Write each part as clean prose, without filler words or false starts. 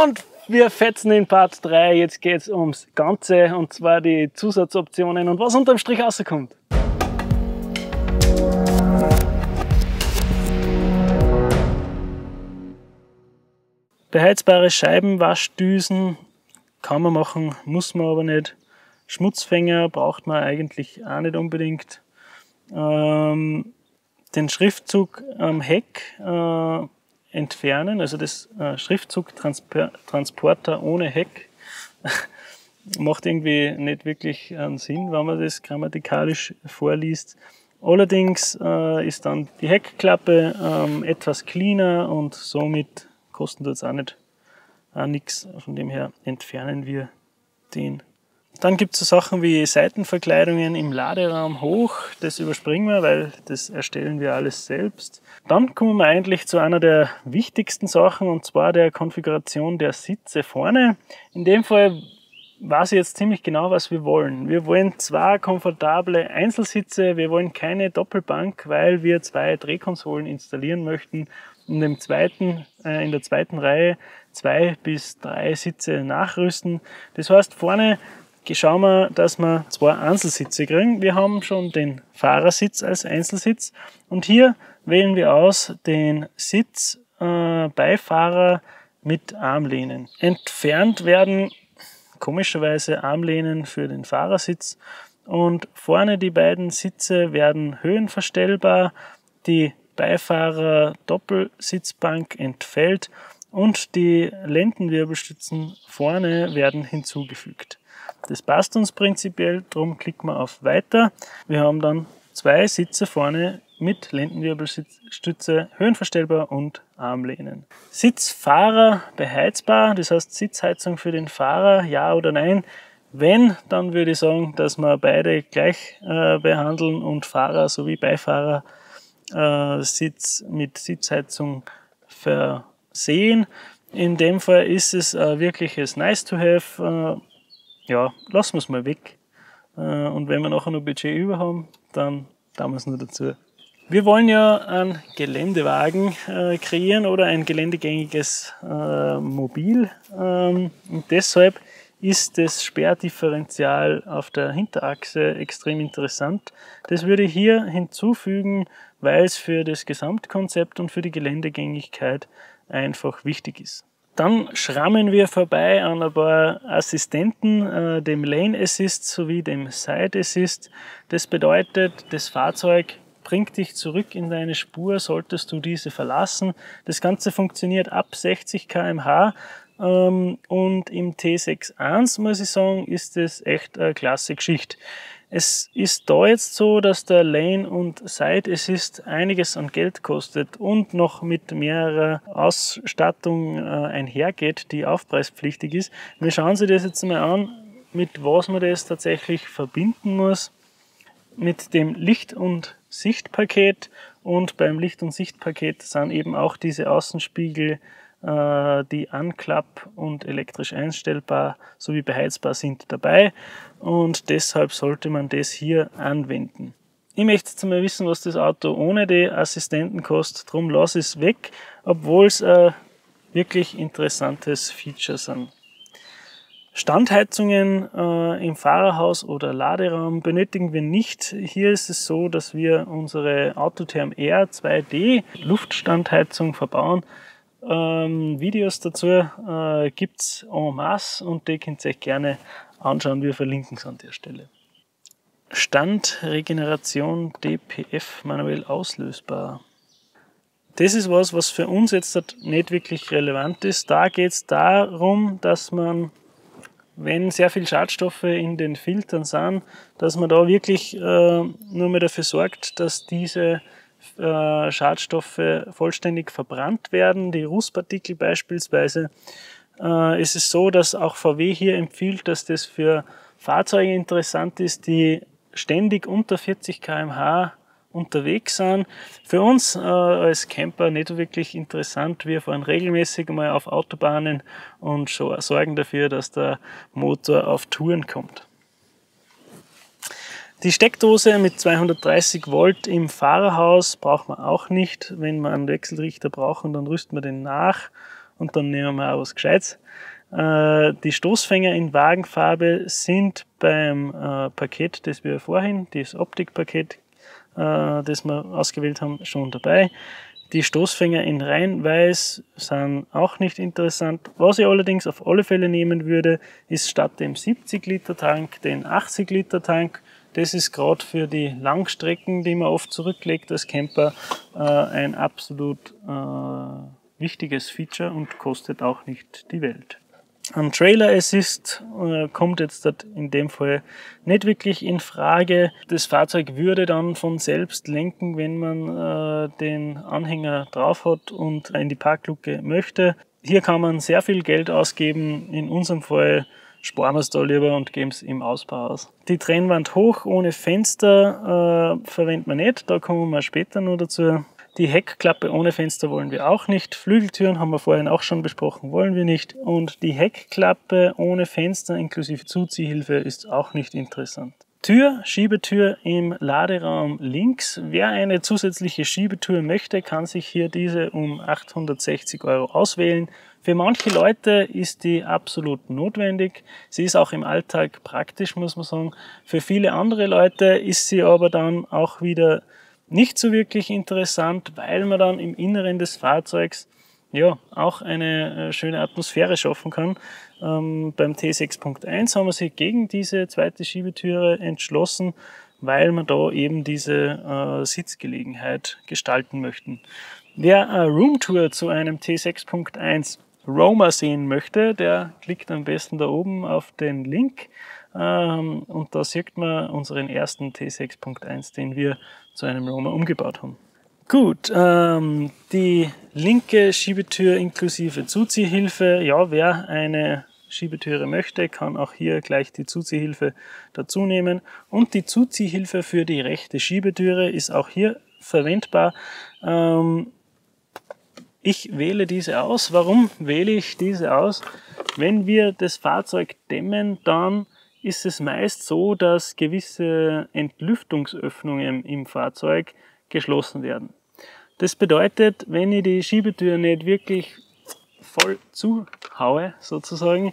Und wir fetzen in Part 3. Jetzt geht es ums Ganze und zwar die Zusatzoptionen und was unterm Strich rauskommt. Beheizbare Scheibenwaschdüsen kann man machen, muss man aber nicht. Schmutzfänger braucht man eigentlich auch nicht unbedingt. Den Schriftzug am Heck entfernen, also das Schriftzugtransporter ohne Heck macht irgendwie nicht wirklich einen Sinn, wenn man das grammatikalisch vorliest. Allerdings ist dann die Heckklappe etwas cleaner und somit kostet das auch nichts. Von dem her entfernen wir den. Dann gibt es so Sachen wie Seitenverkleidungen im Laderaum hoch. Das überspringen wir, weil das erstellen wir alles selbst. Dann kommen wir eigentlich zu einer der wichtigsten Sachen und zwar der Konfiguration der Sitze vorne. In dem Fall weiß ich jetzt ziemlich genau, was wir wollen. Wir wollen 2 komfortable Einzelsitze, wir wollen keine Doppelbank, weil wir 2 Drehkonsolen installieren möchten und in der zweiten Reihe 2 bis 3 Sitze nachrüsten. Das heißt, vorne schauen wir, dass wir 2 Einzelsitze kriegen. Wir haben schon den Fahrersitz als Einzelsitz und hier wählen wir aus den Sitz Beifahrer mit Armlehnen. Entfernt werden komischerweise Armlehnen für den Fahrersitz und vorne die beiden Sitze werden höhenverstellbar, die Beifahrer-Doppelsitzbank entfällt und die Lendenwirbelstützen vorne werden hinzugefügt. Das passt uns prinzipiell, darum klicken wir auf Weiter. Wir haben dann 2 Sitze vorne mit Lendenwirbelstütze, höhenverstellbar und Armlehnen. Sitzfahrer beheizbar, das heißt Sitzheizung für den Fahrer, ja oder nein? Wenn, dann würde ich sagen, dass wir beide gleich behandeln und Fahrer sowie Beifahrer Sitz mit Sitzheizung versehen. In dem Fall ist es wirkliches Nice to have. Ja, lassen wir es mal weg. Und wenn wir nachher noch Budget über haben, dann tun wir es nur dazu. Wir wollen ja einen Geländewagen kreieren oder ein geländegängiges Mobil. Und deshalb ist das Sperrdifferential auf der Hinterachse extrem interessant. Das würde ich hier hinzufügen, weil es für das Gesamtkonzept und für die Geländegängigkeit einfach wichtig ist. Dann schrammen wir vorbei an ein paar Assistenten, dem Lane Assist sowie dem Side Assist. Das bedeutet, das Fahrzeug bringt dich zurück in deine Spur, solltest du diese verlassen. Das Ganze funktioniert ab 60 km/h und im T61 muss ich sagen, ist das echt eine klasse Geschichte. Es ist da jetzt so, dass der Lane und Side Assist einiges an Geld kostet und noch mit mehrerer Ausstattung einhergeht, die aufpreispflichtig ist. Wir schauen uns das jetzt mal an, mit was man das tatsächlich verbinden muss. Mit dem Licht- und Sichtpaket, und beim Licht- und Sichtpaket sind eben auch diese Außenspiegel, die anklapp- und elektrisch einstellbar sowie beheizbar sind, dabei, und deshalb sollte man das hier anwenden. Ich möchte jetzt mal wissen, was das Auto ohne die Assistenten kostet, darum lasse ich es weg, obwohl es wirklich interessantes Feature sind. Standheizungen im Fahrerhaus oder Laderaum benötigen wir nicht. Hier ist es so, dass wir unsere Autotherm R 2D Luftstandheizung verbauen. Videos dazu gibt es en masse und die könnt ihr euch gerne anschauen. Wir verlinken es an der Stelle. Standregeneration DPF manuell auslösbar. Das ist was für uns jetzt nicht wirklich relevant ist. Da geht es darum, dass man, wenn sehr viel Schadstoffe in den Filtern sind, dass man da wirklich nur mal dafür sorgt, dass diese Schadstoffe vollständig verbrannt werden, die Rußpartikel beispielsweise. Es ist so, dass auch VW hier empfiehlt, dass das für Fahrzeuge interessant ist, die ständig unter 40 km/h unterwegs sind. Für uns als Camper nicht wirklich interessant. Wir fahren regelmäßig mal auf Autobahnen und sorgen dafür, dass der Motor auf Touren kommt. Die Steckdose mit 230 Volt im Fahrerhaus braucht man auch nicht. Wenn wir einen Wechselrichter brauchen, dann rüsten wir den nach. und dann nehmen wir auch was Gescheites. Die Stoßfänger in Wagenfarbe sind beim Paket, das wir vorhin, das Optikpaket, das wir ausgewählt haben, schon dabei. Die Stoßfänger in Reinweiß sind auch nicht interessant. Was ich allerdings auf alle Fälle nehmen würde, ist statt dem 70 Liter Tank den 80 Liter Tank. Das ist gerade für die Langstrecken, die man oft zurücklegt als Camper, ein absolut wichtiges Feature und kostet auch nicht die Welt. Ein Trailer Assist kommt jetzt in dem Fall nicht wirklich in Frage. Das Fahrzeug würde dann von selbst lenken, wenn man den Anhänger drauf hat und in die Parkluke möchte. Hier kann man sehr viel Geld ausgeben. In unserem Fall sparen wir es da lieber und geben es im Ausbau aus. Die Trennwand hoch ohne Fenster verwenden wir nicht, da kommen wir später noch dazu. Die Heckklappe ohne Fenster wollen wir auch nicht. Flügeltüren haben wir vorhin auch schon besprochen, wollen wir nicht. Und die Heckklappe ohne Fenster inklusive Zuziehhilfe ist auch nicht interessant. Schiebetür im Laderaum links. Wer eine zusätzliche Schiebetür möchte, kann sich hier diese um 860 € auswählen. Für manche Leute ist die absolut notwendig. Sie ist auch im Alltag praktisch, muss man sagen. Für viele andere Leute ist sie aber dann auch wieder nicht so wirklich interessant, weil man dann im Inneren des Fahrzeugs ja auch eine schöne Atmosphäre schaffen kann. Beim T6.1 haben wir sich gegen diese zweite Schiebetüre entschlossen, weil wir da eben diese Sitzgelegenheit gestalten möchten. Wer eine Roomtour zu einem T6.1 Roma sehen möchte, der klickt am besten da oben auf den Link. Und da sieht man unseren ersten T6.1, den wir zu einem Roma umgebaut haben. Gut, die linke Schiebetür inklusive Zuziehhilfe. Ja, wer eine Schiebetüre möchte, kann auch hier gleich die Zuziehhilfe dazu nehmen. Und die Zuziehhilfe für die rechte Schiebetüre ist auch hier verwendbar. Ich wähle diese aus. Warum wähle ich diese aus? Wenn wir das Fahrzeug dämmen, dann ist es meist so, dass gewisse Entlüftungsöffnungen im Fahrzeug geschlossen werden. Das bedeutet, wenn ich die Schiebetür nicht wirklich voll zuhaue, sozusagen,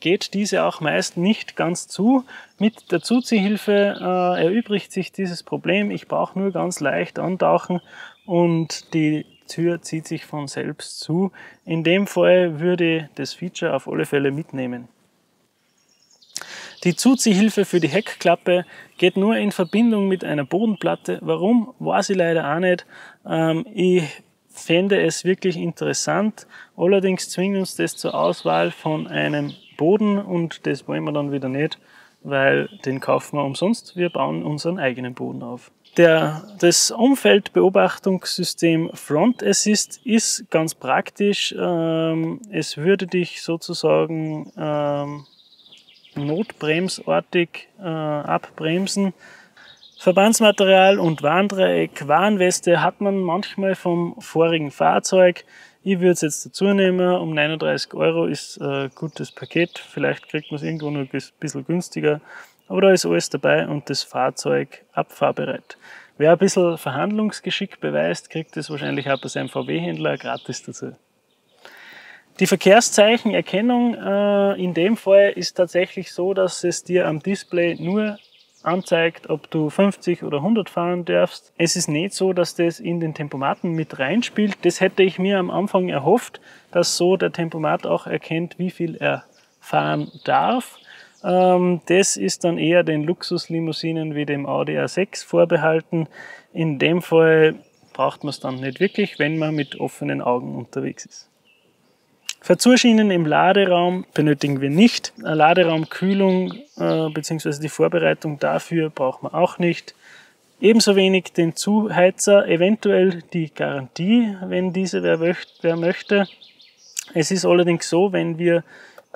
geht diese auch meist nicht ganz zu. Mit der Zuziehhilfe erübrigt sich dieses Problem. Ich brauche nur ganz leicht antauchen und die Tür zieht sich von selbst zu. In dem Fall würde ich das Feature auf alle Fälle mitnehmen. Die Zuziehhilfe für die Heckklappe geht nur in Verbindung mit einer Bodenplatte. Warum, weiß ich leider auch nicht. Ich fände es wirklich interessant. Allerdings zwingt uns das zur Auswahl von einem Boden und das wollen wir dann wieder nicht, weil den kaufen wir umsonst. Wir bauen unseren eigenen Boden auf. Das Umfeldbeobachtungssystem Front Assist ist ganz praktisch. Es würde dich sozusagen notbremsartig abbremsen. Verbandsmaterial und Warndreieck, Warnweste hat man manchmal vom vorigen Fahrzeug. Ich würde es jetzt dazu nehmen, um 39 € ist ein gutes Paket. Vielleicht kriegt man es irgendwo noch ein bisschen günstiger. Aber da ist alles dabei und das Fahrzeug abfahrbereit. Wer ein bisschen Verhandlungsgeschick beweist, kriegt es wahrscheinlich auch bei seinem VW-Händler gratis dazu. Die Verkehrszeichenerkennung in dem Fall ist tatsächlich so, dass es dir am Display nur anzeigt, ob du 50 oder 100 fahren darfst. Es ist nicht so, dass das in den Tempomaten mit reinspielt. Das hätte ich mir am Anfang erhofft, dass so der Tempomat auch erkennt, wie viel er fahren darf. Das ist dann eher den Luxuslimousinen wie dem Audi A6 vorbehalten. In dem Fall braucht man es dann nicht wirklich, wenn man mit offenen Augen unterwegs ist. Verzuschienen im Laderaum benötigen wir nicht. Eine Laderaumkühlung bzw. die Vorbereitung dafür braucht man auch nicht. Ebenso wenig den Zuheizer, eventuell die Garantie, wenn diese wer möchte. Es ist allerdings so, wenn wir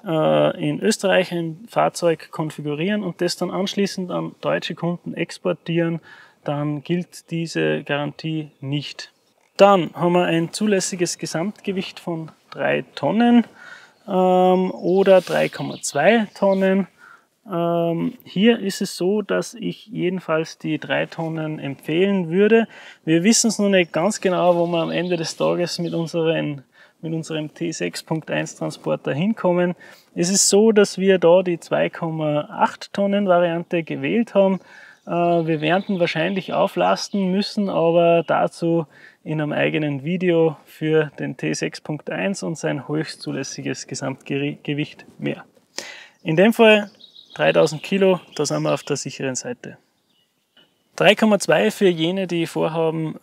in Österreich ein Fahrzeug konfigurieren und das dann anschließend an deutsche Kunden exportieren, dann gilt diese Garantie nicht. Dann haben wir ein zulässiges Gesamtgewicht von 3 Tonnen oder 3,2 Tonnen. Hier ist es so, dass ich jedenfalls die 3 Tonnen empfehlen würde. Wir wissen es noch nicht ganz genau, wo wir am Ende des Tages mit unseren mit unserem T6.1 Transporter hinkommen. Es ist so, dass wir da die 2,8 Tonnen Variante gewählt haben. Wir werden wahrscheinlich auflasten müssen, aber dazu in einem eigenen Video für den T6.1 und sein höchstzulässiges Gesamtgewicht mehr. In dem Fall 3000 Kilo, da sind wir auf der sicheren Seite. 3,2 für jene, die vorhaben,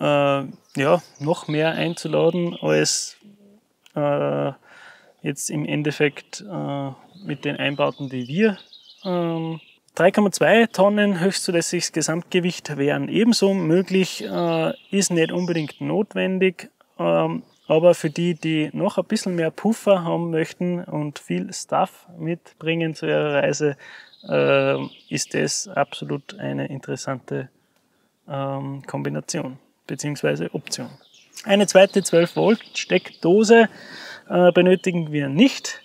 ja, noch mehr einzuladen als jetzt im Endeffekt mit den Einbauten, die wir 3,2 Tonnen höchstzulässiges Gesamtgewicht wären ebenso möglich, ist nicht unbedingt notwendig, aber für die, die noch ein bisschen mehr Puffer haben möchten und viel Stuff mitbringen zu ihrer Reise, ist das absolut eine interessante Kombination bzw. Option. Eine zweite 12 Volt Steckdose benötigen wir nicht.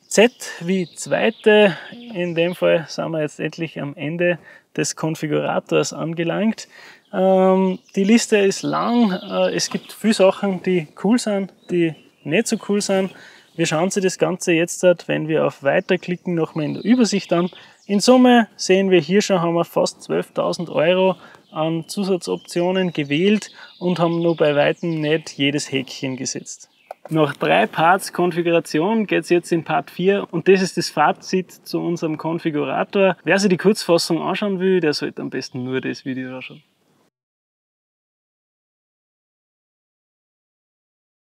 Z wie zweite, in dem Fall sind wir jetzt endlich am Ende des Konfigurators angelangt. Die Liste ist lang, es gibt viele Sachen, die cool sind, die nicht so cool sind. Wir schauen uns das Ganze jetzt, wenn wir auf Weiter klicken, nochmal in der Übersicht an. In Summe sehen wir hier schon, haben wir fast 12.000 Euro an Zusatzoptionen gewählt und haben nur bei Weitem nicht jedes Häkchen gesetzt. Nach 3 Parts Konfiguration geht es jetzt in Part 4 und das ist das Fazit zu unserem Konfigurator. Wer sich die Kurzfassung anschauen will, der sollte am besten nur das Video anschauen.